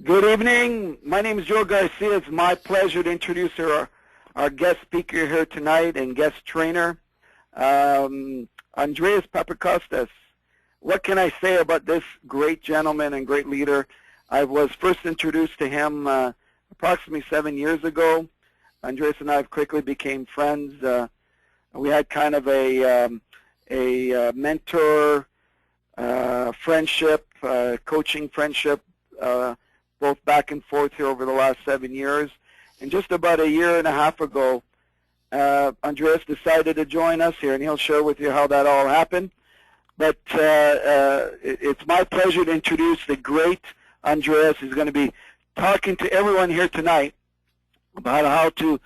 Good evening. My name is Joe Garcia. It's my pleasure to introduce our guest speaker here tonight and guest trainer, Andreas Papakostas. What can I say about this great gentleman and great leader? I was first introduced to him approximately 7 years ago. Andreas and I quickly became friends. We had kind of a mentor friendship, coaching friendship, both back and forth here over the last 7 years. And just about a year and a half ago, Andreas decided to join us here, and he'll share with you how that all happened. But it's my pleasure to introduce the great Andreas. He's going to be talking to everyone here tonight about how to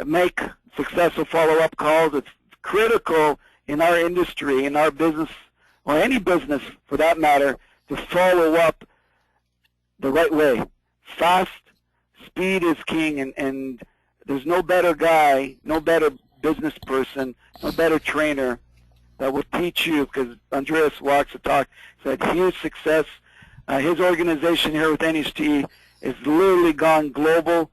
make successful follow-up calls. It's critical in our industry, in our business, or any business for that matter, to follow up the right way. Fast, speed is king, and there's no better guy, no better business person, no better trainer that will teach you, because Andreas walks the talk, said his success, his organization here with NHT is literally gone global.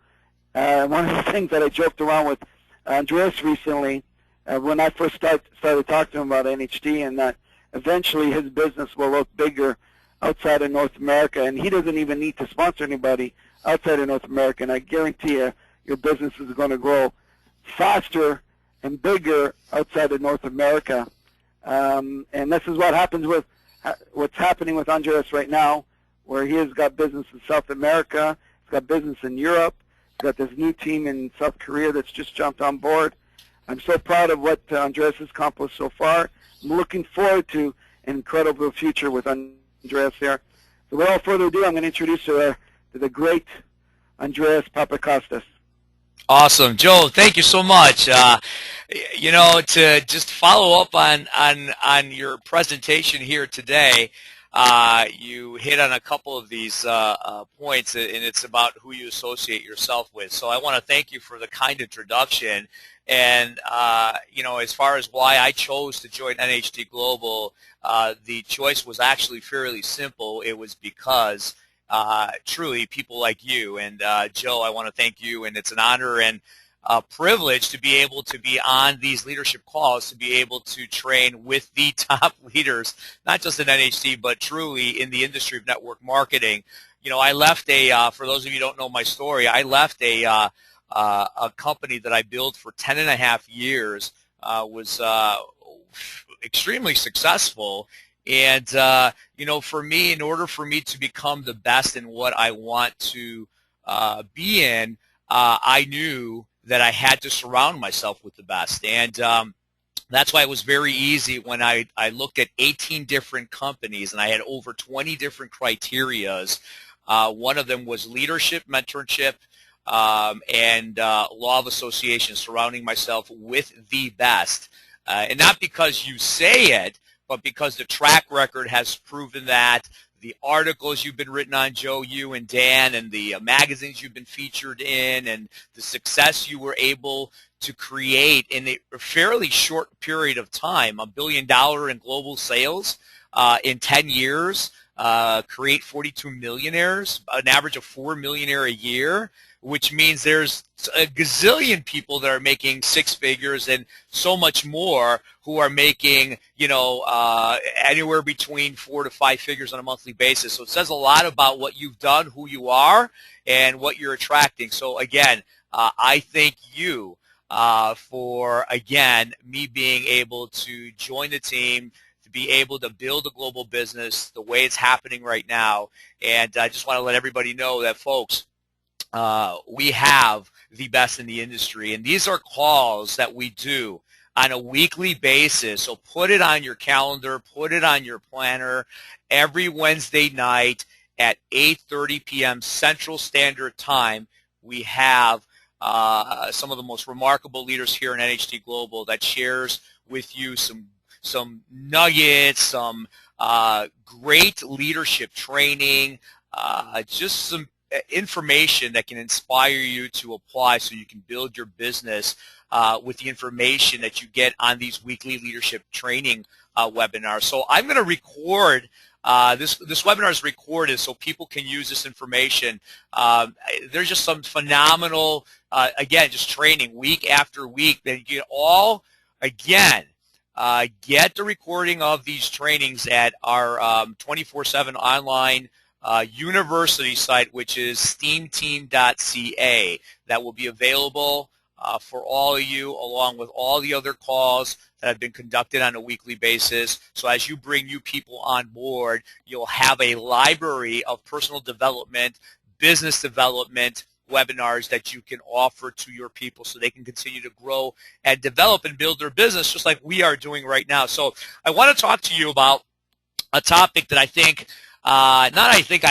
One of the things that I joked around with Andreas recently, when I first started talking to him about NHT, and that eventually his business will look bigger outside of North America, and he doesn't even need to sponsor anybody outside of North America, and I guarantee you your business is going to grow faster and bigger outside of North America. And this is what happens with what's happening with Andreas right now, where he has got business in South America, he's got business in Europe, he's got this new team in South Korea that's just jumped on board. I'm so proud of what Andreas has accomplished so far. I'm looking forward to an incredible future with Andreas here. So without further ado, I'm going to introduce you to the great Andreas Papakostas. Awesome, Joe. Thank you so much. You know, to just follow up on your presentation here today, you hit on a couple of these points, and it's about who you associate yourself with. So I want to thank you for the kind introduction. And, you know, as far as why I chose to join NHT Global, the choice was actually fairly simple. It was because truly people like you. And, Joe, I want to thank you, and it's an honor and a privilege to be able to be on these leadership calls, to be able to train with the top leaders, not just in NHT, but truly in the industry of network marketing. You know, I left for those of you who don't know my story, I left a company that I built for 10.5 years, was extremely successful. And, you know, for me, in order for me to become the best in what I want to be in, I knew that I had to surround myself with the best. And that's why it was very easy when I looked at 18 different companies, and I had over 20 different criterias. One of them was leadership, mentorship, and law of association, surrounding myself with the best. And not because you say it, but because the track record has proven that. The articles you've been written on, Joe, you and Dan, and the magazines you've been featured in, and the success you were able to create in a fairly short period of time, $1 billion in global sales in 10 years, create 42 millionaires, an average of 4 millionaire a year, which means there's a gazillion people that are making 6 figures and so much more who are making, you know, anywhere between 4 to 5 figures on a monthly basis. So it says a lot about what you've done, who you are, and what you're attracting. So again, I thank you for, again, me being able to join the team, to be able to build a global business the way it's happening right now. And I just want to let everybody know that, folks, we have the best in the industry, and these are calls that we do on a weekly basis. So put it on your calendar, put it on your planner. Every Wednesday night at 8:30 p.m. Central Standard Time, we have some of the most remarkable leaders here in NHT Global that shares with you some nuggets, some great leadership training, just some information that can inspire you to apply so you can build your business with the information that you get on these weekly leadership training webinars. So I'm going to record This webinar is recorded so people can use this information. There's just some phenomenal, again, just training week after week that you can all, again, get the recording of these trainings at our 24/7 online university site, which is steamteam.ca. That will be available for all of you, along with all the other calls that have been conducted on a weekly basis. So as you bring new people on board, you'll have a library of personal development, business development webinars that you can offer to your people so they can continue to grow and develop and build their business just like we are doing right now. So I want to talk to you about a topic that I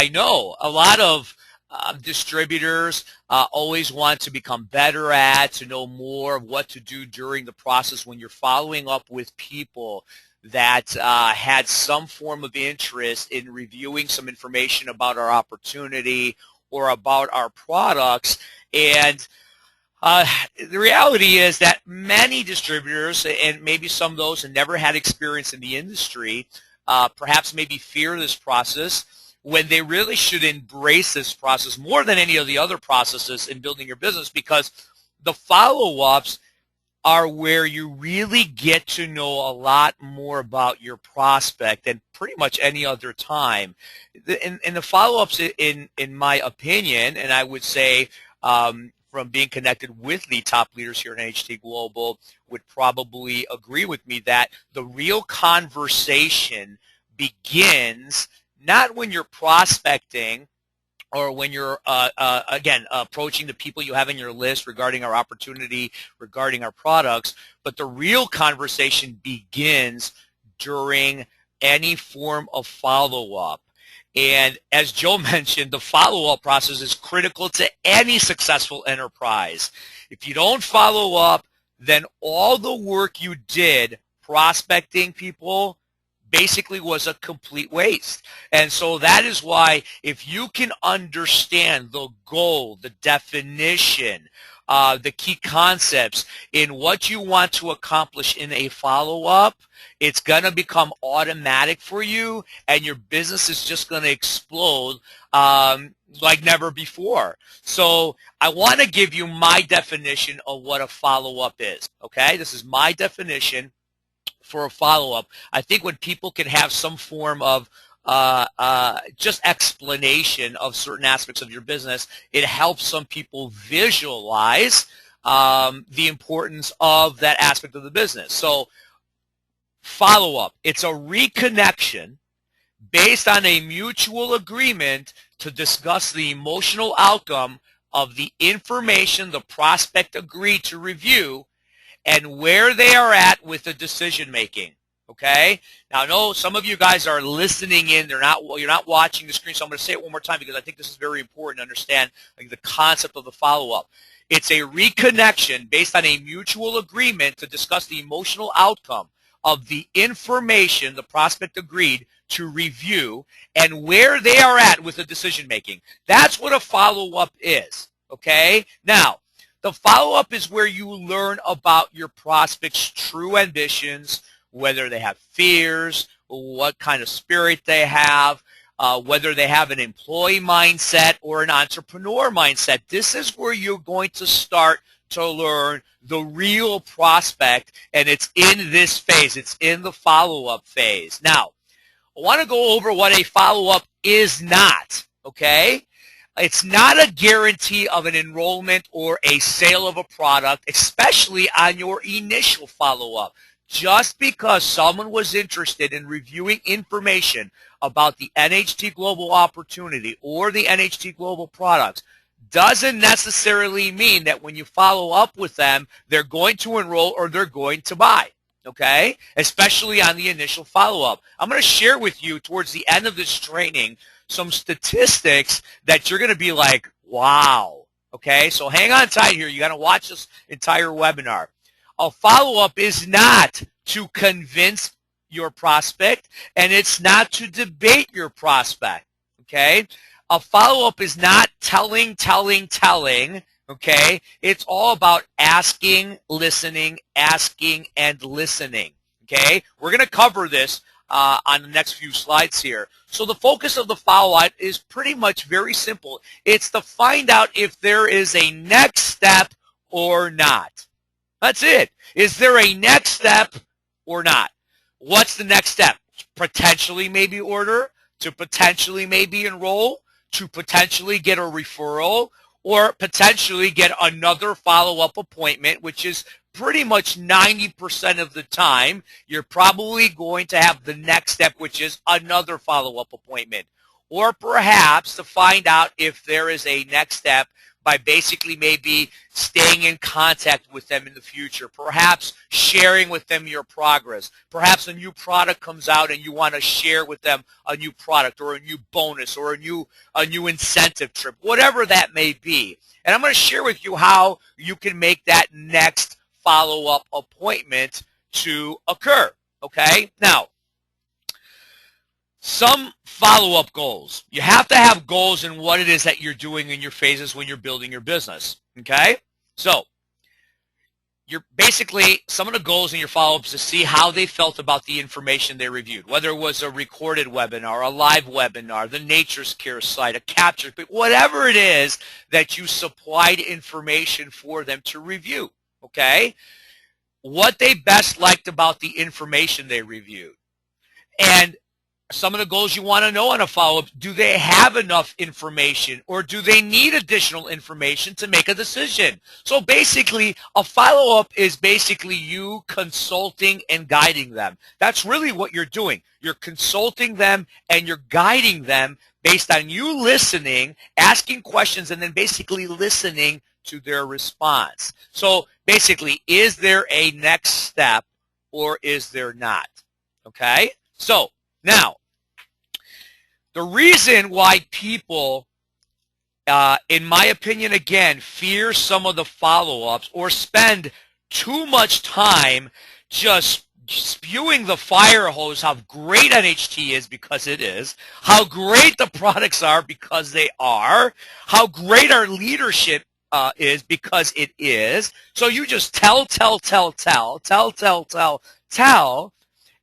know a lot of distributors always want to become better at, to know more of what to do during the process when you're following up with people that had some form of interest in reviewing some information about our opportunity or about our products. And the reality is that many distributors, and maybe some of those who never had experience in the industry, perhaps maybe fear this process when they really should embrace this process more than any of the other processes in building your business, because the follow-ups are where you really get to know a lot more about your prospect than pretty much any other time. And the follow-ups, in my opinion, and I would say from being connected with the top leaders here in NHT Global, would probably agree with me that the real conversation begins not when you're prospecting or when you're, again, approaching the people you have in your list regarding our opportunity, regarding our products, but the real conversation begins during any form of follow-up. And as Joe mentioned, the follow-up process is critical to any successful enterprise. If you don't follow up, then all the work you did prospecting people basically was a complete waste. And so that is why, if you can understand the goal, the definition, the key concepts in what you want to accomplish in a follow-up, it's going to become automatic for you, and your business is just going to explode like never before. So I want to give you my definition of what a follow-up is, okay? This is my definition for a follow-up. I think when people can have some form of just explanation of certain aspects of your business, it helps some people visualize the importance of that aspect of the business. So follow-up, it's a reconnection based on a mutual agreement to discuss the emotional outcome of the information the prospect agreed to review and where they are at with the decision making. Okay. Now I know some of you guys are listening in. You're not watching the screen, so I'm going to say it one more time because I think this is very important to understand, like, the concept of the follow-up. It's a reconnection based on a mutual agreement to discuss the emotional outcome of the information the prospect agreed to review and where they are at with the decision making. That's what a follow-up is. Okay. Now, the follow-up is where you learn about your prospect's true ambitions, whether they have fears, what kind of spirit they have, whether they have an employee mindset or an entrepreneur mindset. This is where you're going to start to learn the real prospect, and it's in this phase. It's in the follow-up phase. Now, I want to go over what a follow-up is not, okay? It's not a guarantee of an enrollment or a sale of a product, especially on your initial follow-up. Just because someone was interested in reviewing information about the NHT Global opportunity or the NHT Global products doesn't necessarily mean that when you follow up with them, they're going to enroll or they're going to buy, okay? Especially on the initial follow-up. I'm going to share with you towards the end of this training some statistics that you're going to be like, wow, okay? So hang on tight here. You got to watch this entire webinar. A follow-up is not to convince your prospect, and it's not to debate your prospect, okay? A follow-up is not telling, okay? It's all about asking, listening, and listening, okay? We're going to cover this on the next few slides here. So the focus of the follow-up is pretty much very simple. It's to find out if there is a next step or not. That's it. Is there a next step or not? What's the next step? Potentially maybe order, to potentially maybe enroll, to potentially get a referral, or potentially get another follow-up appointment, which is pretty much 90% of the time, you're probably going to have the next step, which is another follow-up appointment. Or perhaps to find out if there is a next step by basically maybe staying in contact with them in the future, perhaps sharing with them your progress, perhaps a new product comes out and you want to share with them a new product or a new bonus or a new incentive trip, whatever that may be. And I'm going to share with you how you can make that next follow-up appointment to occur, okay? Now, some follow-up goals. You have to have goals in what it is that you're doing in your phases when you're building your business, okay? So, you're basically, some of the goals in your follow-ups to see how they felt about the information they reviewed, whether it was a recorded webinar, a live webinar, the Nature's Care site, a capture, whatever it is that you supplied information for them to review, okay? What they best liked about the information they reviewed. And some of the goals you want to know on a follow-up, do they have enough information or do they need additional information to make a decision? So basically, a follow-up is basically you consulting and guiding them. That's really what you're doing. You're consulting them and you're guiding them based on you listening, asking questions, and then basically listening to their response. So basically, is there a next step or is there not? Okay? So now, the reason why people, in my opinion, again, fear some of the follow-ups or spend too much time just spewing the fire hose how great NHT is because it is, how great the products are because they are, how great our leadership is because it is. So you just tell.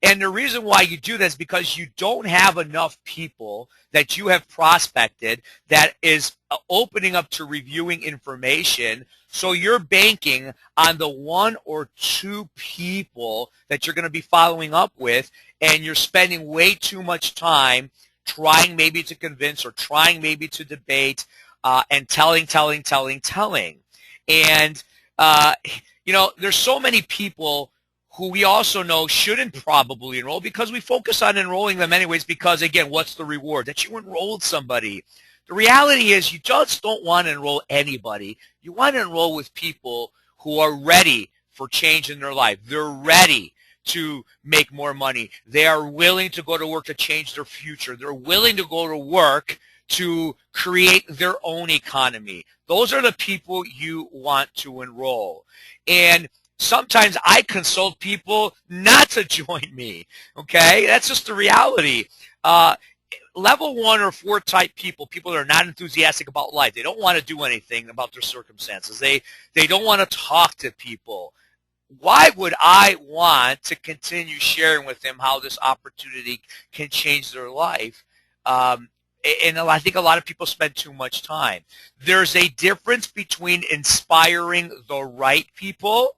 And the reason why you do this is because you don't have enough people that you have prospected that is opening up to reviewing information. So you're banking on the one or two people that you're going to be following up with, and you're spending way too much time trying maybe to convince or trying maybe to debate and telling. And, there's so many people who we also know shouldn't probably enroll because we focus on enrolling them anyways because, again, what's the reward? That you enrolled somebody. The reality is you just don't want to enroll anybody. You want to enroll with people who are ready for change in their life. They're ready to make more money. They are willing to go to work to change their future. They're willing to go to work to create their own economy. Those are the people you want to enroll. And sometimes I consult people not to join me, okay? That's just the reality. Level 1 or 4 type people that are not enthusiastic about life. They don't want to do anything about their circumstances. They don't want to talk to people. Why would I want to continue sharing with them how this opportunity can change their life? And I think a lot of people spend too much time. There's a difference between inspiring the right people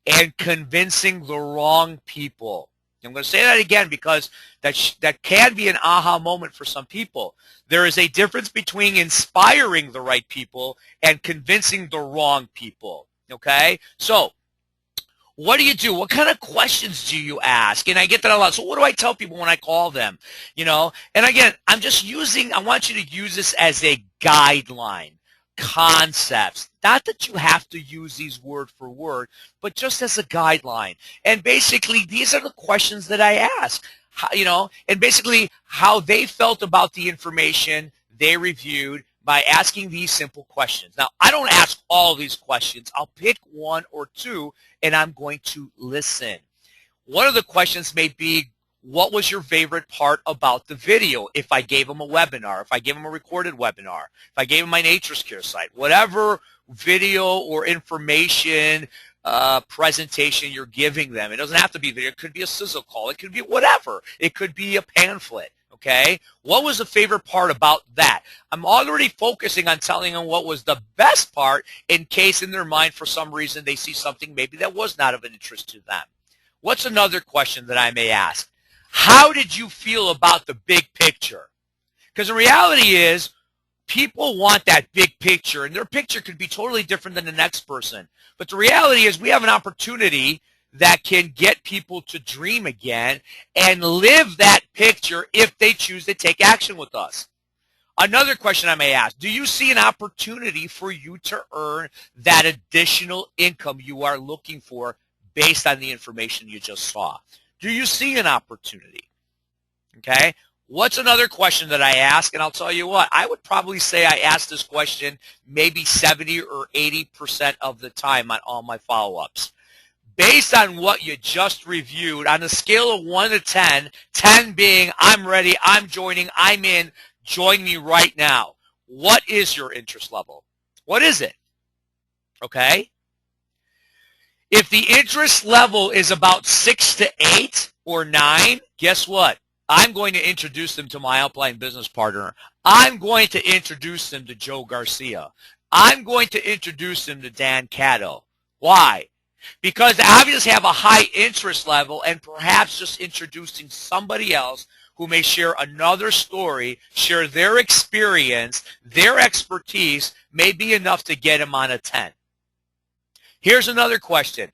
and convincing the wrong people. I'm going to say that again because that can be an aha moment for some people. There is a difference between inspiring the right people and convincing the wrong people, okay? So what do you do? What kind of questions do you ask? And I get that a lot. So what do I tell people when I call them? And again, I want you to use this as a guideline. Concepts. Not that you have to use these word for word, but just as a guideline. And basically, these are the questions that I ask, and basically how they felt about the information they reviewed by asking these simple questions. Now, I don't ask all these questions. I'll pick one or two, and I'm going to listen. One of the questions may be, what was your favorite part about the video? If I gave them a webinar, if I gave them a recorded webinar, if I gave them my Nature's Care site, whatever video or information presentation you're giving them. It doesn't have to be video. It could be a sizzle call. It could be whatever. It could be a pamphlet. Okay? What was the favorite part about that? I'm already focusing on telling them what was the best part in case in their mind for some reason they see something maybe that was not of an interest to them. What's another question that I may ask? How did you feel about the big picture? Because the reality is people want that big picture, and their picture could be totally different than the next person. But the reality is we have an opportunity that can get people to dream again and live that picture if they choose to take action with us. Another question I may ask, do you see an opportunity for you to earn that additional income you are looking for based on the information you just saw? Do you see an opportunity? Okay. What's another question that I ask? And I'll tell you what, I would probably say I ask this question maybe 70 or 80% of the time on all my follow-ups. Based on what you just reviewed, on a scale of 1 to 10, 10 being I'm ready, I'm joining, I'm in, join me right now. What is your interest level? What is it? Okay? If the interest level is about 6 to 8 or 9, guess what? I'm going to introduce them to my upline business partner. I'm going to introduce them to Joe Garcia. I'm going to introduce them to Dan Cato. Why? Because they obviously have a high interest level, and perhaps just introducing somebody else who may share another story, share their experience, their expertise, may be enough to get them on a 10. Here's another question.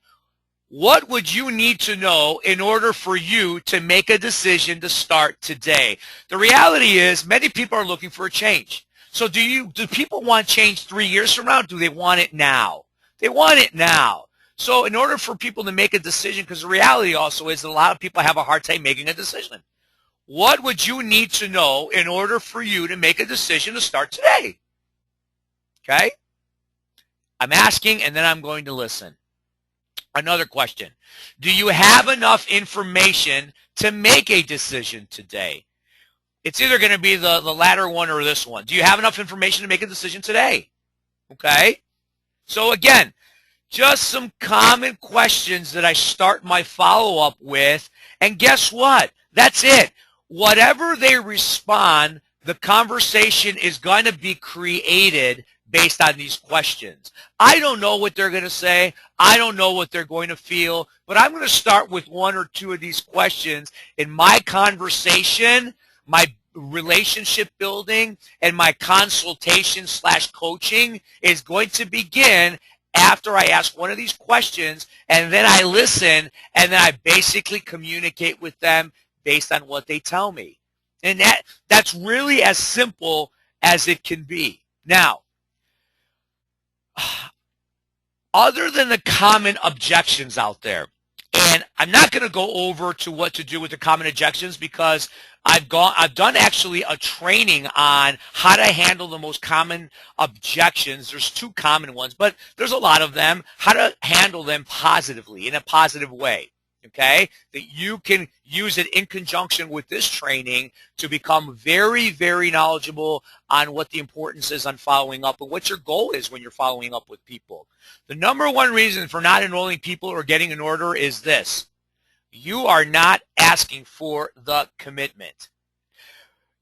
What would you need to know in order for you to make a decision to start today? The reality is many people are looking for a change. So do people want change 3 years from now? Do they want it now? They want it now. So in order for people to make a decision, because the reality also is that a lot of people have a hard time making a decision. What would you need to know in order for you to make a decision to start today? Okay? I'm asking, and then I'm going to listen. Another question. Do you have enough information to make a decision today? It's either going to be the latter one or this one. Do you have enough information to make a decision today? Okay? So again, just some common questions that I start my follow-up with, and guess what? That's it. Whatever they respond, the conversation is going to be created based on these questions. I don't know what they're going to say. I don't know what they're going to feel, but I'm going to start with 1 or 2 of these questions in my conversation, my relationship building, and my consultation/coaching is going to begin after I ask one of these questions, and then I listen, and then I basically communicate with them based on what they tell me. And that's really as simple as it can be. Now, other than the common objections out there, and I'm not going to go over to what to do with the common objections because I've done actually a training on how to handle the most common objections. There's 2 common ones, but there's a lot of them. How to handle them positively, in a positive way. Okay? That you can use it in conjunction with this training to become very, very knowledgeable on what the importance is on following up and what your goal is when you're following up with people. The number 1 reason for not enrolling people or getting an order is this. You are not asking for the commitment.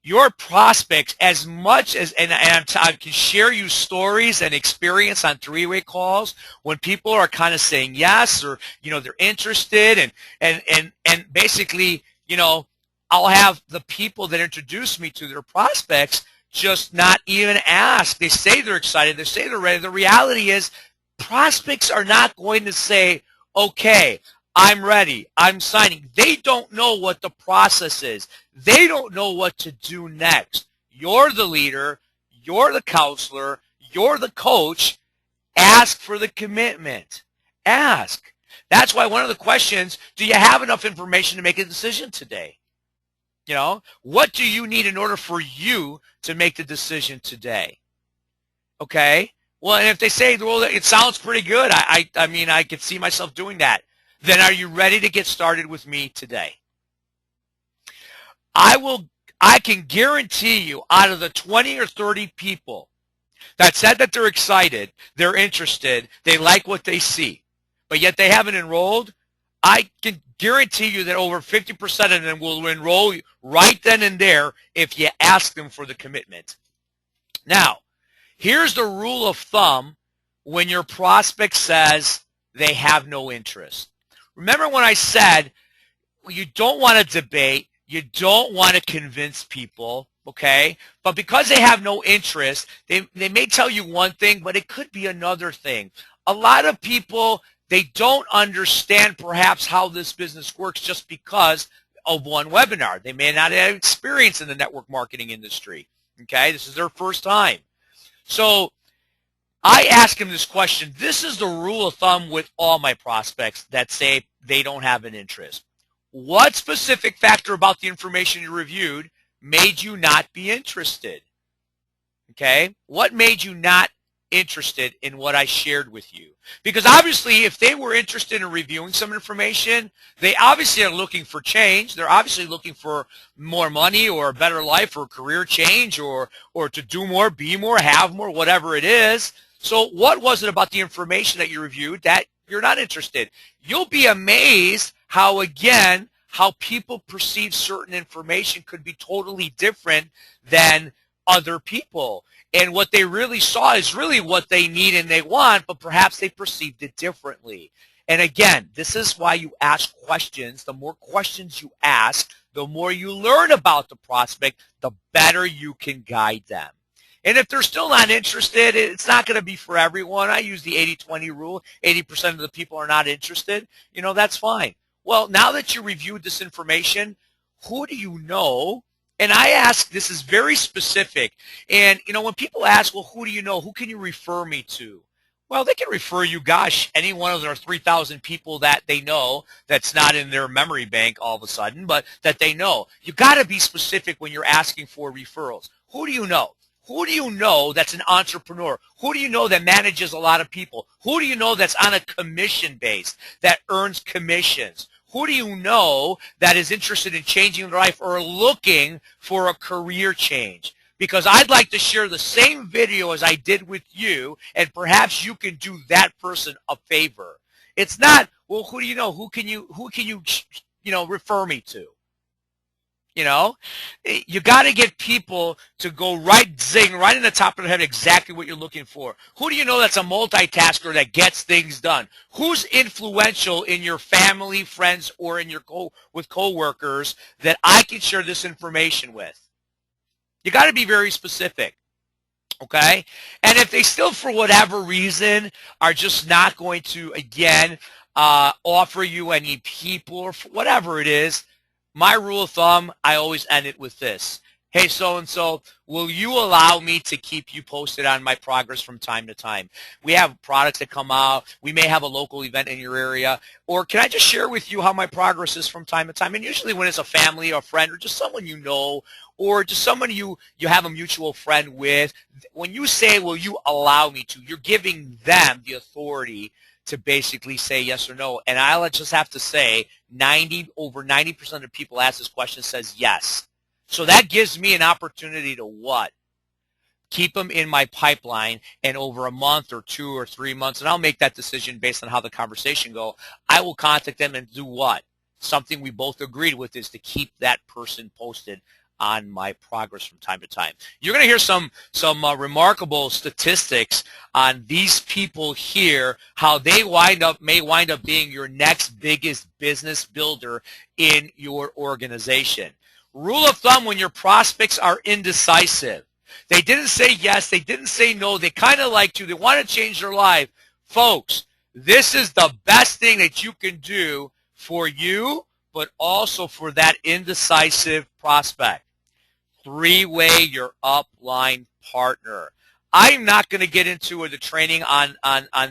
Your prospects, as much as, and I can share you stories and experience on 3-way calls when people are kind of saying yes, or, they're interested, and basically, I'll have the people that introduce me to their prospects just not even ask. They say they're excited. They say they're ready. The reality is prospects are not going to say, okay, I'm ready, I'm signing. They don't know what the process is. They don't know what to do next. You're the leader. You're the counselor. You're the coach. Ask for the commitment. Ask. That's why one of the questions, do you have enough information to make a decision today? What do you need in order for you to make the decision today? Okay? Well, and if they say, well, it sounds pretty good, I mean, I could see myself doing that, then are you ready to get started with me today? I can guarantee you, out of the 20 or 30 people that said that they're excited, they're interested, they like what they see, but yet they haven't enrolled, I can guarantee you that over 50% of them will enroll right then and there if you ask them for the commitment. Now, here's the rule of thumb when your prospect says they have no interest. Remember when I said you don't want to debate, you don't want to convince people, okay? But because they have no interest, they may tell you one thing, but it could be another thing. A lot of people, they don't understand perhaps how this business works just because of one webinar. They may not have experience in the network marketing industry, okay? This is their first time. So I ask them this question. This is the rule of thumb with all my prospects that say they don't have an interest. What specific factor about the information you reviewed made you not be interested? Okay? What made you not interested in what I shared with you? Because obviously, if they were interested in reviewing some information, they obviously are looking for change. They're obviously looking for more money or a better life or career change or to do more, be more, have more, whatever it is. So what was it about the information that you reviewed that you're not interested? You'll be amazed how, again, how people perceive certain information could be totally different than other people. And what they really saw is really what they need and they want, but perhaps they perceived it differently. And again, this is why you ask questions. The more questions you ask, the more you learn about the prospect, the better you can guide them. And if they're still not interested, it's not going to be for everyone. I use the 80-20 rule. 80% of the people are not interested. You know, that's fine. Well, now that you reviewed this information, who do you know? And I ask, this is very specific. And, you know, when people ask, well, who do you know? Who can you refer me to? Well, they can refer you, gosh, any one of their 3,000 people that they know that's not in their memory bank all of a sudden, but that they know. You got to be specific when you're asking for referrals. Who do you know? Who do you know that's an entrepreneur? Who do you know that manages a lot of people? Who do you know that's on a commission base, that earns commissions? Who do you know that is interested in changing their life or looking for a career change? Because I'd like to share the same video as I did with you, and perhaps you can do that person a favor. It's not, well, who do you know? Who can you refer me to? You know, you got to get people to go right in the top of their head exactly what you're looking for. Who do you know that's a multitasker that gets things done? Who's influential in your family, friends, or in your with coworkers that I can share this information with? You got to be very specific, okay? And if they still, for whatever reason, are just not going to, again, offer you any people or whatever it is, my rule of thumb, I always end it with this. Hey, so-and-so, will you allow me to keep you posted on my progress from time to time? We have products that come out. We may have a local event in your area. Or can I just share with you how my progress is from time to time? And usually when it's a family or friend or just someone you know or just someone you have a mutual friend with, when you say, will you allow me to, you're giving them the authority to basically say yes or no. And I'll just have to say over 90% of people ask this question says yes. So that gives me an opportunity to what? Keep them in my pipeline, and over a month or 2 or 3 months, and I'll make that decision based on how the conversation go, I will contact them and do what? Something we both agreed with is to keep that person posted on my progress from time to time. You're going to hear some remarkable statistics on these people here, how they may wind up being your next biggest business builder in your organization. Rule of thumb when your prospects are indecisive. They didn't say yes, they didn't say no, they kind of like you, they want to change their life. Folks, this is the best thing that you can do for you, but also for that indecisive prospect. Three-way your upline partner. I'm not going to get into the training on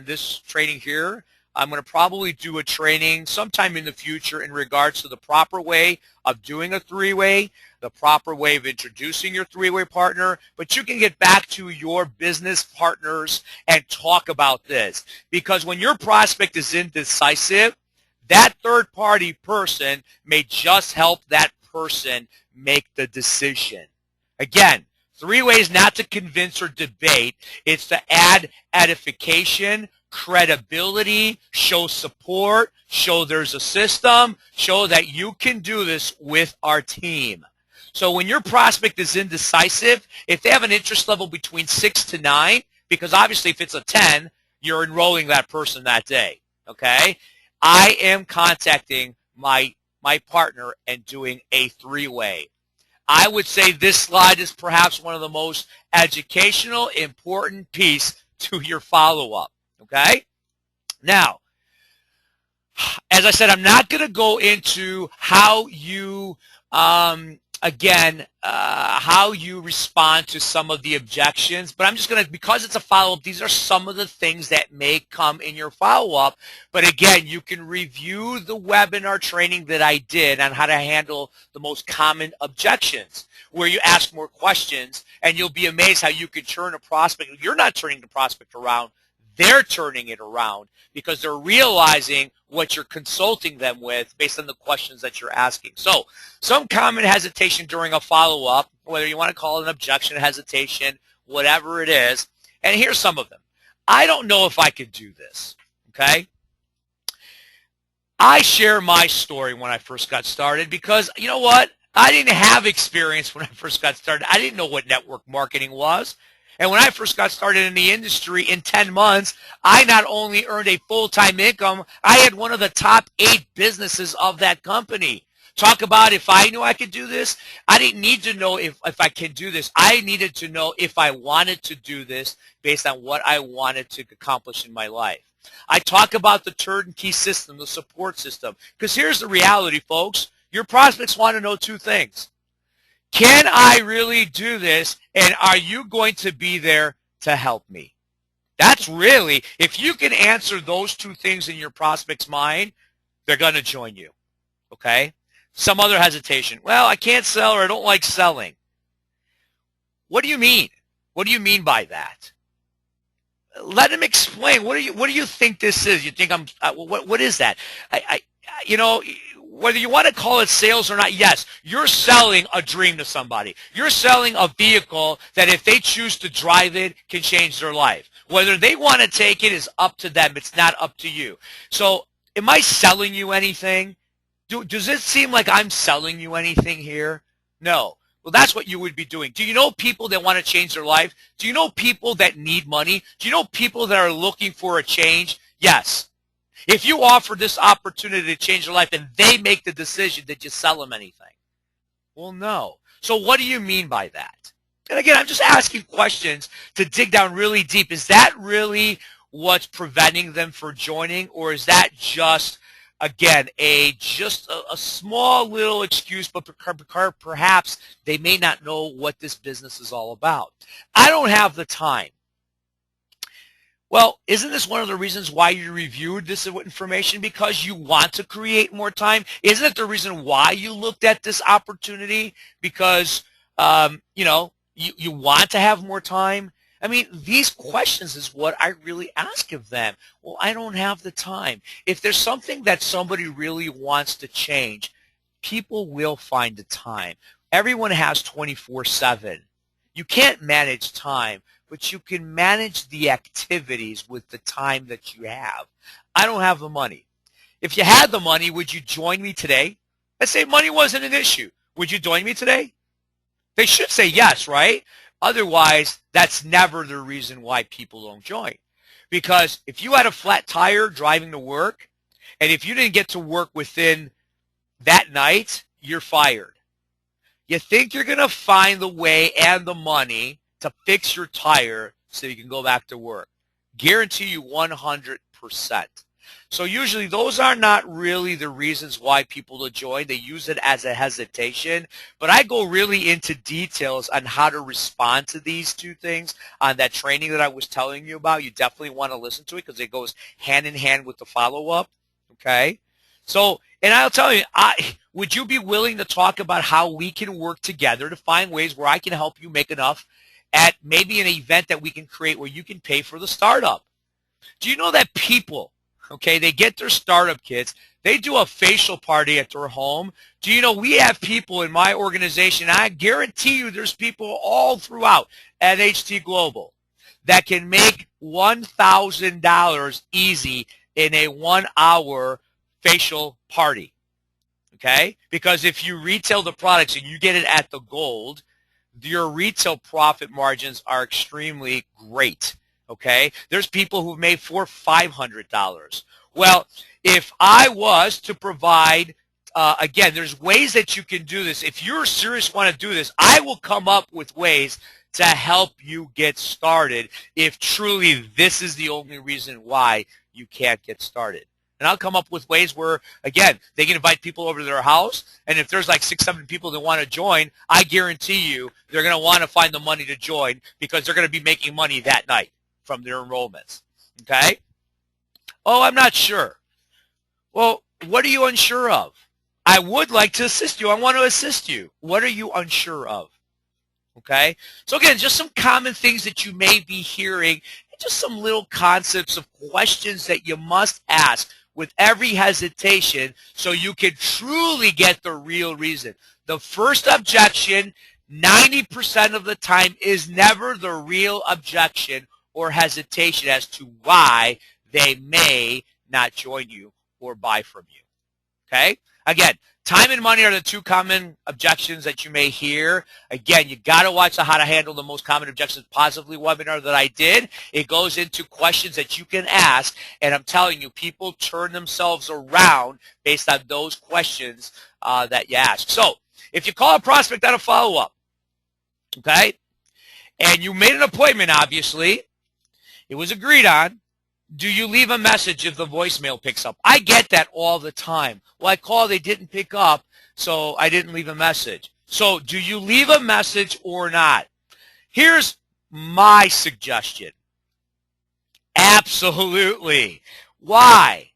this training here. I'm going to probably do a training sometime in the future in regards to the proper way of doing a three-way, the proper way of introducing your three-way partner, but you can get back to your business partners and talk about this. Because when your prospect is indecisive, that third-party person may just help that person make the decision. Again, three ways not to convince or debate. It's to add edification, credibility, show support, show there's a system, show that you can do this with our team. So when your prospect is indecisive, if they have an interest level between 6 to 9, because obviously if it's a 10, you're enrolling that person that day, okay? I am contacting my partner and doing a 3-way. I would say this slide is perhaps one of the most educational, important piece to your follow-up, okay? Now, as I said, I'm not going to go into how you, how you respond to some of the objections, but I'm just going to, because it's a follow-up, these are some of the things that may come in your follow-up. But again, you can review the webinar training that I did on how to handle the most common objections, where you ask more questions, and you'll be amazed how you can turn a prospect. You're not turning the prospect around. They're turning it around because they're realizing what you're consulting them with based on the questions that you're asking. So some common hesitation during a follow-up, whether you want to call it an objection, hesitation, whatever it is, and here's some of them. I don't know if I could do this, okay? I share my story when I first got started because, you know what? I didn't have experience when I first got started. I didn't know what network marketing was. And when I first got started in the industry, in 10 months, I not only earned a full-time income, I had one of the top 8 businesses of that company. Talk about if I knew I could do this. I didn't need to know if I can do this. I needed to know if I wanted to do this based on what I wanted to accomplish in my life. I talk about the turnkey system, the support system, because here's the reality, folks. Your prospects want to know 2 things. Can I really do this, and are you going to be there to help me? That's really, if you can answer those 2 things in your prospect's mind, they're going to join you, okay? Some other hesitation. Well, I can't sell or I don't like selling. What do you mean? What do you mean by that? Let him explain. What do you think this is? You think what is that? You know, whether you want to call it sales or not, yes, you're selling a dream to somebody. You're selling a vehicle that if they choose to drive it can change their life. Whether they want to take it is up to them. It's not up to you. So am I selling you anything? Does it seem like I'm selling you anything here? No. Well, that's what you would be doing. Do you know people that want to change their life? Do you know people that need money? Do you know people that are looking for a change? Yes. If you offer this opportunity to change their life and they make the decision, did you sell them anything? Well, no. So what do you mean by that? And again, I'm just asking questions to dig down really deep. Is that really what's preventing them from joining, or is that just, again, just a small little excuse, but perhaps they may not know what this business is all about? I don't have the time. Well, isn't this one of the reasons why you reviewed this information? Because you want to create more time? Isn't it the reason why you looked at this opportunity? Because, you know, you want to have more time? I mean, these questions is what I really ask of them. Well, I don't have the time. If there's something that somebody really wants to change, people will find the time. Everyone has 24/7. You can't manage time, but you can manage the activities with the time that you have. I don't have the money. If you had the money, would you join me today? Let's say money wasn't an issue. Would you join me today? They should say yes, right? Otherwise, that's never the reason why people don't join. Because if you had a flat tire driving to work, and if you didn't get to work within that night, you're fired. You think you're going to find the way and the money to fix your tire so you can go back to work. Guarantee you 100%. So usually those are not really the reasons why people will join. They use it as a hesitation. But I go really into details on how to respond to these 2 things on that training that I was telling you about. You definitely want to listen to it because it goes hand in hand with the follow-up. Okay? So, and I'll tell you, would you be willing to talk about how we can work together to find ways where I can help you make enough at maybe an event that we can create where you can pay for the startup? Do you know that people, okay, they get their startup kits, they do a facial party at their home. Do you know we have people in my organization, I guarantee you there's people all throughout at HT Global that can make $1,000 easy in a 1-hour facial party. Okay? Because if you retail the products and you get it at the gold, your retail profit margins are extremely great. Okay? There's people who've made $400-$500. Well, if I was to provide, again, there's ways that you can do this. If you're serious, want to do this, I will come up with ways to help you get started if truly this is the only reason why you can't get started. And I'll come up with ways where, again, they can invite people over to their house, and if there's like 6-7 people that want to join, I guarantee you they're going to want to find the money to join because they're going to be making money that night from their enrollments. Okay? Oh, I'm not sure. Well, what are you unsure of? I would like to assist you. I want to assist you. What are you unsure of? Okay? So again, just some common things that you may be hearing, and just some little concepts of questions that you must ask with every hesitation so you can truly get the real reason. The first objection, 90% of the time, is never the real objection or hesitation as to why they may not join you or buy from you. Okay? Again, time and money are the two common objections that you may hear. Again, you got to watch the How to Handle the Most Common Objections Positively webinar that I did. It goes into questions that you can ask, and I'm telling you, people turn themselves around based on those questions that you ask. So, if you call a prospect on a follow-up, okay, and you made an appointment, obviously, it was agreed on, do you leave a message if the voicemail picks up? I get that all the time. Well, I called, they didn't pick up, so I didn't leave a message. So do you leave a message or not? Here's my suggestion. Absolutely. Why?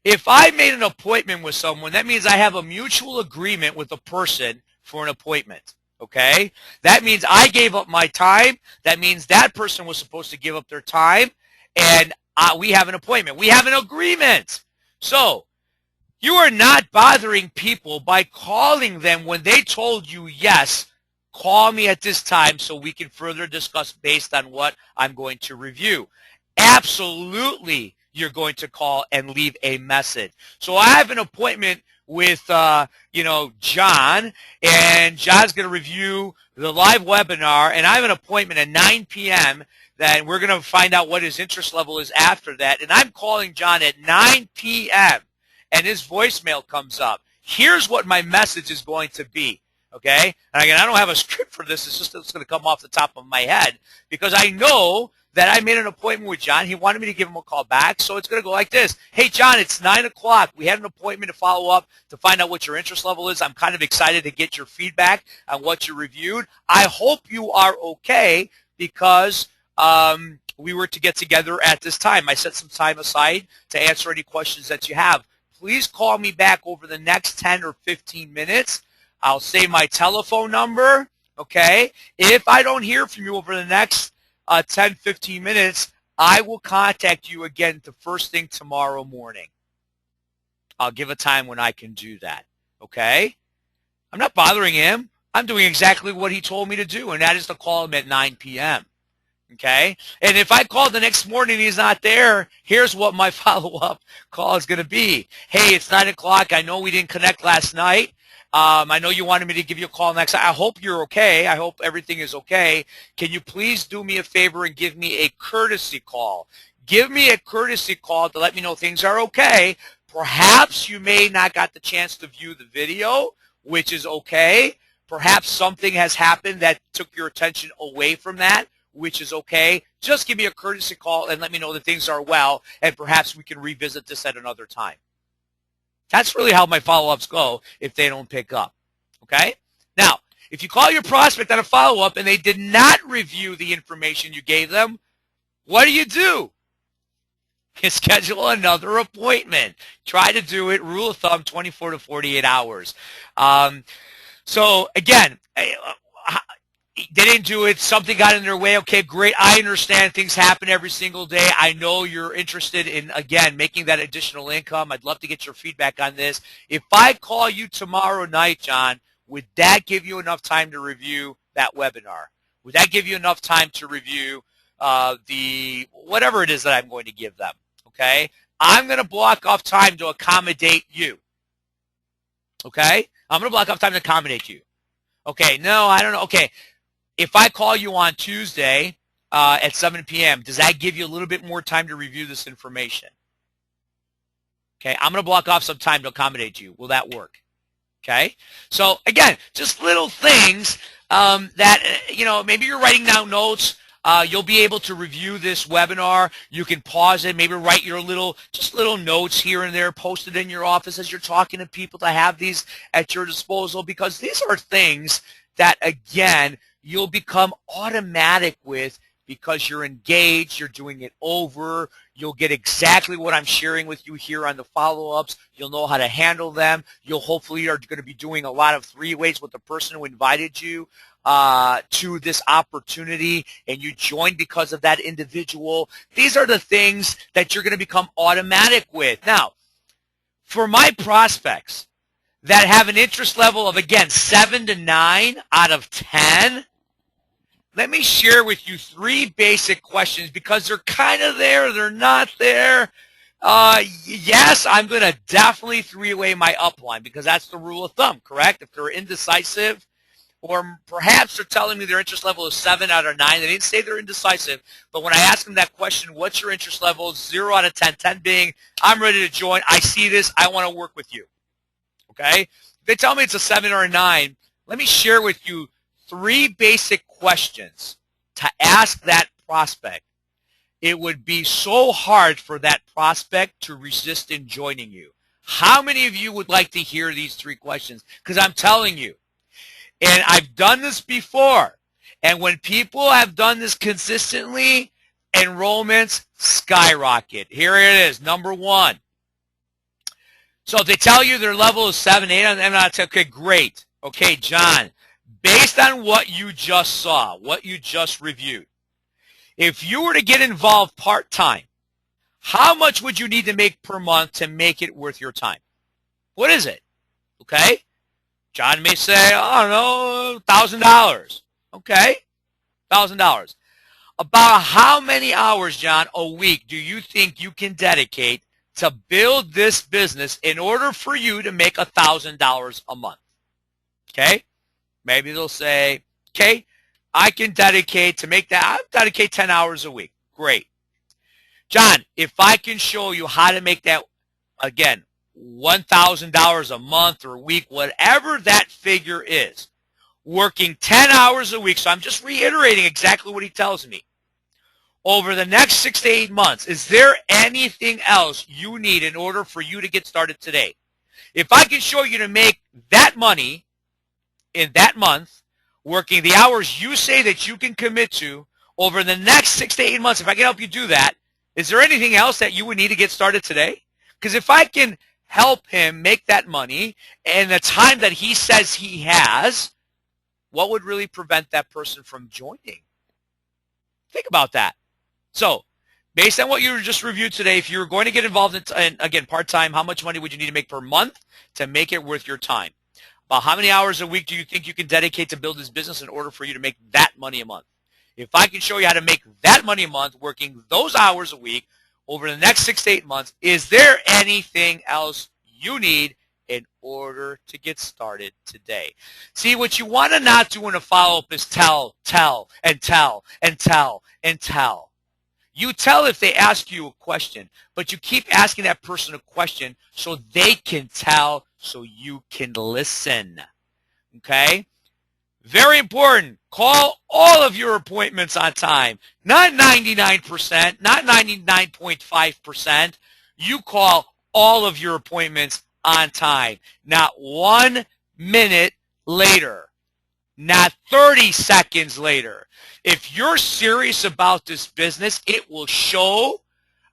If I made an appointment with someone, that means I have a mutual agreement with a person for an appointment. Okay? That means I gave up my time. That means that person was supposed to give up their time. And we have an appointment. We have an agreement. So you are not bothering people by calling them when they told you, yes, call me at this time so we can further discuss based on what I'm going to review. Absolutely, you're going to call and leave a message. So I have an appointment with, John, and John's going to review the live webinar, and I have an appointment at 9 p.m., then we're going to find out what his interest level is after that. And I'm calling John at 9 p.m. and his voicemail comes up. Here's what my message is going to be, okay? And again, I don't have a script for this. It's just it's going to come off the top of my head because I know that I made an appointment with John. He wanted me to give him a call back, so it's going to go like this. Hey, John, it's 9 o'clock. We had an appointment to follow up to find out what your interest level is. I'm kind of excited to get your feedback on what you reviewed. I hope you are okay because we were to get together at this time. I set some time aside to answer any questions that you have. Please call me back over the next 10 or 15 minutes. I'll say my telephone number, okay? If I don't hear from you over the next 10, 15 minutes, I will contact you again the first thing tomorrow morning. I'll give a time when I can do that, okay? I'm not bothering him. I'm doing exactly what he told me to do, and that is to call him at 9 p.m., okay? And if I call the next morning and he's not there, here's what my follow-up call is going to be. Hey, it's 9 o'clock. I know we didn't connect last night. I know you wanted me to give you a call next. I hope you're okay. I hope everything is okay. Can you please do me a favor and give me a courtesy call? Give me a courtesy call to let me know things are okay. Perhaps you may not got the chance to view the video, which is okay. Perhaps something has happened that took your attention away from that, which is okay. Just give me a courtesy call and let me know that things are well, and perhaps we can revisit this at another time. That's really how my follow-ups go if they don't pick up, okay? Now, if you call your prospect on a follow-up and they did not review the information you gave them, what do? You schedule another appointment. Try to do it, rule of thumb, 24 to 48 hours. So, again, they didn't do it. Something got in their way. Okay, great. I understand things happen every single day. I know you're interested in, again, making that additional income. I'd love to get your feedback on this. If I call you tomorrow night, John, would that give you enough time to review that webinar? Would that give you enough time to review the whatever it is that I'm going to give them, okay? I'm going to block off time to accommodate you, okay? I'm going to block off time to accommodate you. Okay, no, I don't know. Okay, if I call you on Tuesday at 7 p.m., does that give you a little bit more time to review this information? Okay, I'm going to block off some time to accommodate you. Will that work? Okay, so again, just little things that, maybe you're writing down notes. You'll be able to review this webinar. You can pause it, maybe write your little notes here and there, post it in your office as you're talking to people to have these at your disposal, because these are things that, again, you'll become automatic with because you're engaged, you're doing it over, you'll get exactly what I'm sharing with you here on the follow-ups, you'll know how to handle them, you'll hopefully are going to be doing a lot of three-ways with the person who invited you to this opportunity, and you joined because of that individual. These are the things that you're going to become automatic with. Now, for my prospects that have an interest level of, again, 7 to 9 out of 10, let me share with you 3 basic questions, because they're kind of there, they're not there. Yes, I'm going to definitely 3-way my upline, because that's the rule of thumb, correct? If they're indecisive, or perhaps they're telling me their interest level is 7 out of 9. They didn't say they're indecisive, but when I ask them that question, what's your interest level? 0 out of 10, 10 being, I'm ready to join, I see this, I want to work with you. Okay? If they tell me it's a 7 or a 9, let me share with you 3 basic questions to ask that prospect. It would be so hard for that prospect to resist in joining you. How many of you would like to hear these 3 questions? Because I'm telling you, and I've done this before, and when people have done this consistently, enrollments skyrocket. Here it is, number 1. So if they tell you their level is 7, 8, and I say, okay, great. Okay, John, based on what you just saw, what you just reviewed, if you were to get involved part-time, how much would you need to make per month to make it worth your time? What is it? Okay? John may say, I don't know, $1,000. Okay? $1,000. About how many hours, John, a week do you think you can dedicate to build this business in order for you to make $1,000 a month? Okay? Maybe they'll say, okay, I can dedicate to make that, I'll dedicate 10 hours a week. Great. John, if I can show you how to make that, again, $1,000 a month or a week, whatever that figure is, working 10 hours a week, so I'm just reiterating exactly what he tells me, over the next 6 to 8 months, is there anything else you need in order for you to get started today? If I can show you to make that money in that month, working the hours you say that you can commit to over the next 6 to 8 months, if I can help you do that, is there anything else that you would need to get started today? Because if I can help him make that money in the time that he says he has, what would really prevent that person from joining? Think about that. So, based on what you just reviewed today, if you're going to get involved in again, part-time, how much money would you need to make per month to make it worth your time? About how many hours a week do you think you can dedicate to build this business in order for you to make that money a month? If I can show you how to make that money a month, working those hours a week over the next 6 to 8 months, is there anything else you need in order to get started today? See, what you want to not do in a follow-up is tell, and tell, and tell, and tell. You tell if they ask you a question, but you keep asking that person a question so they can tell, so you can listen. Okay? Very important. Call all of your appointments on time. Not 99%, not 99.5%. You call all of your appointments on time. Not 1 minute later. Not 30 seconds later. If you're serious about this business, it will show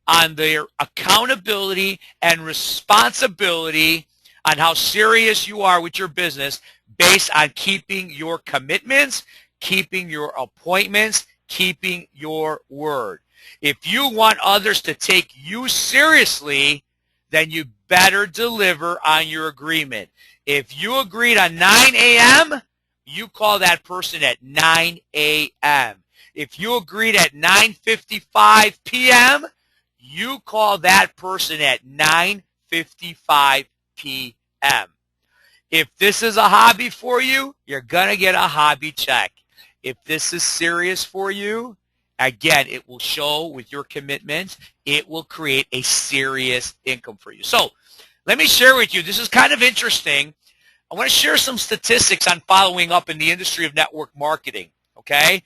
on their accountability and responsibility on how serious you are with your business based on keeping your commitments, keeping your appointments, keeping your word. If you want others to take you seriously, then you better deliver on your agreement. If you agreed on 9 a.m., you call that person at 9 a.m. If you agreed at 9:55 p.m., you call that person at 9:55 p.m. If this is a hobby for you, you're going to get a hobby check. If this is serious for you, again, it will show with your commitment, it will create a serious income for you. So let me share with you, this is kind of interesting. I want to share some statistics on following up in the industry of network marketing, okay?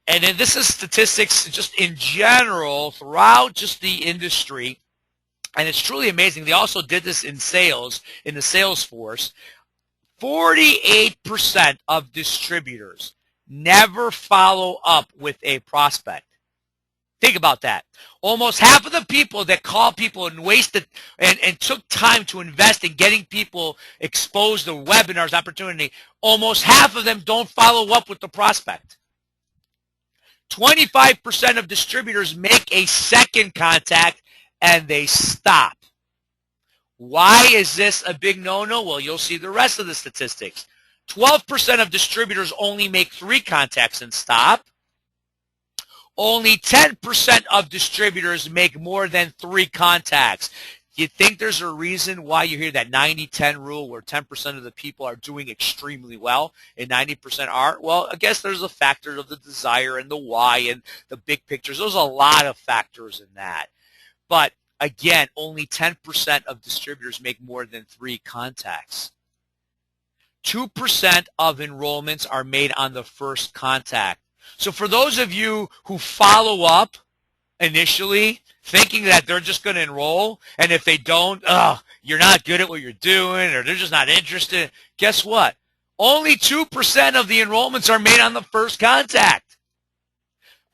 And then this is statistics just in general throughout just the industry. And it's truly amazing. They also did this in sales, in the sales force. 48% of distributors never follow up with a prospect. Think about that. Almost half of the people that call people and wasted and took time to invest in getting people exposed to webinars, opportunity, almost half of them don't follow up with the prospect. 25% of distributors make a second contact and they stop. Why is this a big no-no? Well, you'll see the rest of the statistics. 12% of distributors only make 3 contacts and stop. Only 10% of distributors make more than 3 contacts. You think there's a reason why you hear that 90-10 rule where 10% of the people are doing extremely well and 90% aren't? Well, I guess there's a factor of the desire and the why and the big pictures. There's a lot of factors in that. But again, only 10% of distributors make more than 3 contacts. 2% of enrollments are made on the first contact. So for those of you who follow up initially, thinking that they're just going to enroll, and if they don't, you're not good at what you're doing, or they're just not interested, guess what? Only 2% of the enrollments are made on the first contact.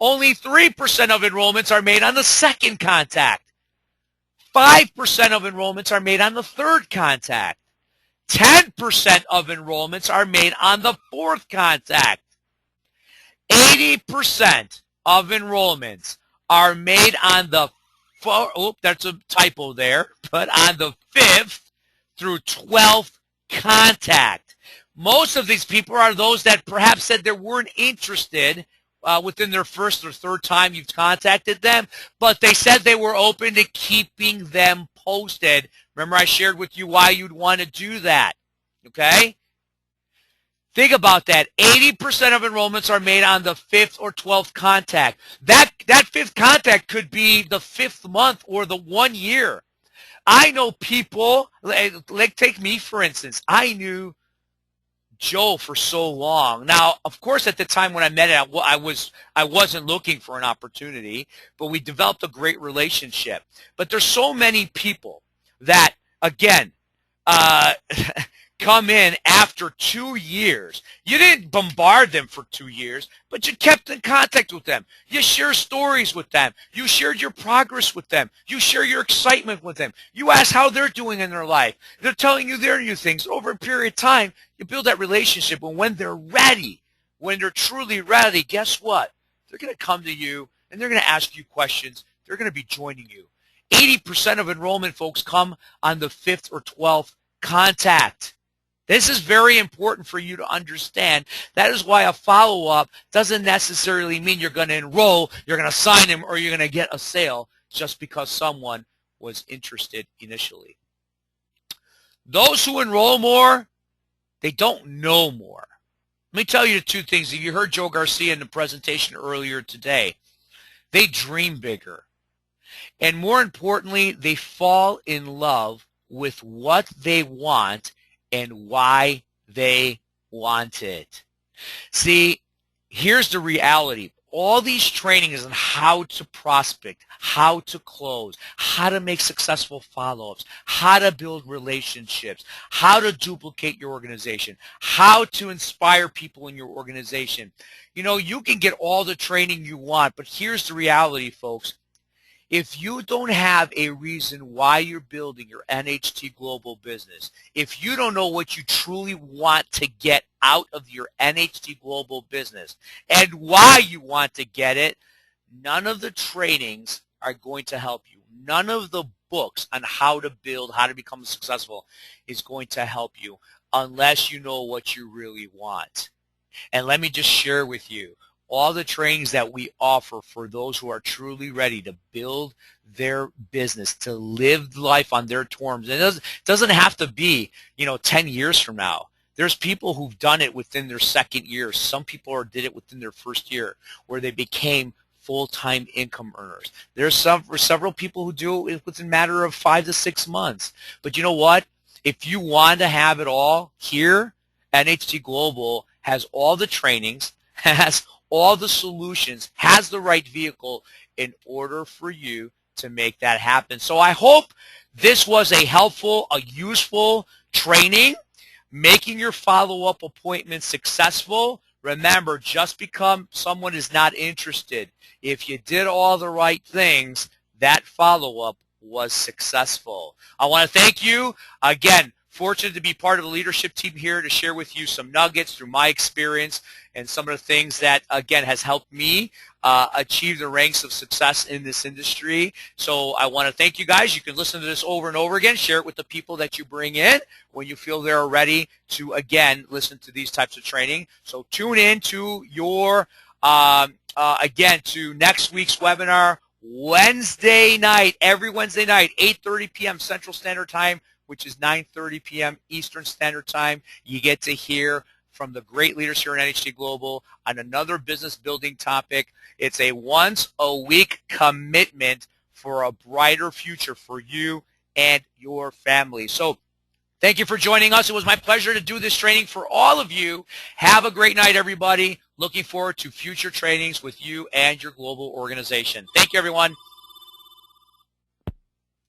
Only 3% of enrollments are made on the second contact. 5% of enrollments are made on the third contact. 10% of enrollments are made on the fourth contact. 80% of enrollments are made on the that's a typo there, but on the 5th through 12th contact. Most of these people are those that perhaps said they weren't interested within their first or third time you've contacted them, but they said they were open to keeping them posted. Remember, I shared with you why you'd want to do that, okay? Think about that. 80% of enrollments are made on the 5th or 12th contact. That 5th contact could be the 5th month or the 1 year. I know people, like take me for instance. I knew Joe for so long. Now, of course, at the time when I met him, I wasn't looking for an opportunity, but we developed a great relationship. But there's so many people that, again, come in after 2 years. You didn't bombard them for 2 years, but you kept in contact with them. You share stories with them. You shared your progress with them. You share your excitement with them. You ask how they're doing in their life. They're telling you their new things. Over a period of time, you build that relationship, and when they're ready, when they're truly ready, guess what? They're going to come to you, and they're going to ask you questions. They're going to be joining you. 80% of enrollment folks come on the 5th or 12th contact. This is very important for you to understand. That is why a follow-up doesn't necessarily mean you're going to enroll, you're going to sign them, or you're going to get a sale just because someone was interested initially. Those who enroll more, they don't know more. Let me tell you 2 things. You heard Joe Garcia in the presentation earlier today. They dream bigger. And more importantly, they fall in love with what they want and why they want it. See, here's the reality. All these trainings on how to prospect, how to close, how to make successful follow-ups, how to build relationships, how to duplicate your organization, how to inspire people in your organization. You know, you can get all the training you want, but here's the reality, folks. If you don't have a reason why you're building your NHT Global business, if you don't know what you truly want to get out of your NHT Global business and why you want to get it, none of the trainings are going to help you. None of the books on how to build, how to become successful is going to help you unless you know what you really want. And let me just share with you, all the trainings that we offer for those who are truly ready to build their business, to live life on their terms. And it doesn't have to be, 10 years from now. There's people who've done it within their second year. Some people did it within their first year, where they became full-time income earners. There's several people who do it within a matter of 5 to 6 months. But you know what? If you want to have it all, here, NHT Global has all the trainings, has all the solutions, has the right vehicle in order for you to make that happen. So I hope this was a helpful, a useful training, making your follow-up appointment successful. Remember, just because someone is not interested, if you did all the right things, that follow-up was successful. I want to thank you. Again, fortunate to be part of the leadership team here to share with you some nuggets through my experience and some of the things that, again, has helped me achieve the ranks of success in this industry. So I want to thank you guys. You can listen to this over and over again. Share it with the people that you bring in when you feel they're ready to, again, listen to these types of training. So tune in to your, again, to next week's webinar, Wednesday night, every Wednesday night, 8:30 p.m. Central Standard Time, which is 9:30 p.m. Eastern Standard Time. You get to hear from the great leaders here in NHT Global on another business building topic. It's a once-a-week commitment for a brighter future for you and your family. So thank you for joining us. It was my pleasure to do this training for all of you. Have a great night, everybody. Looking forward to future trainings with you and your global organization. Thank you, everyone.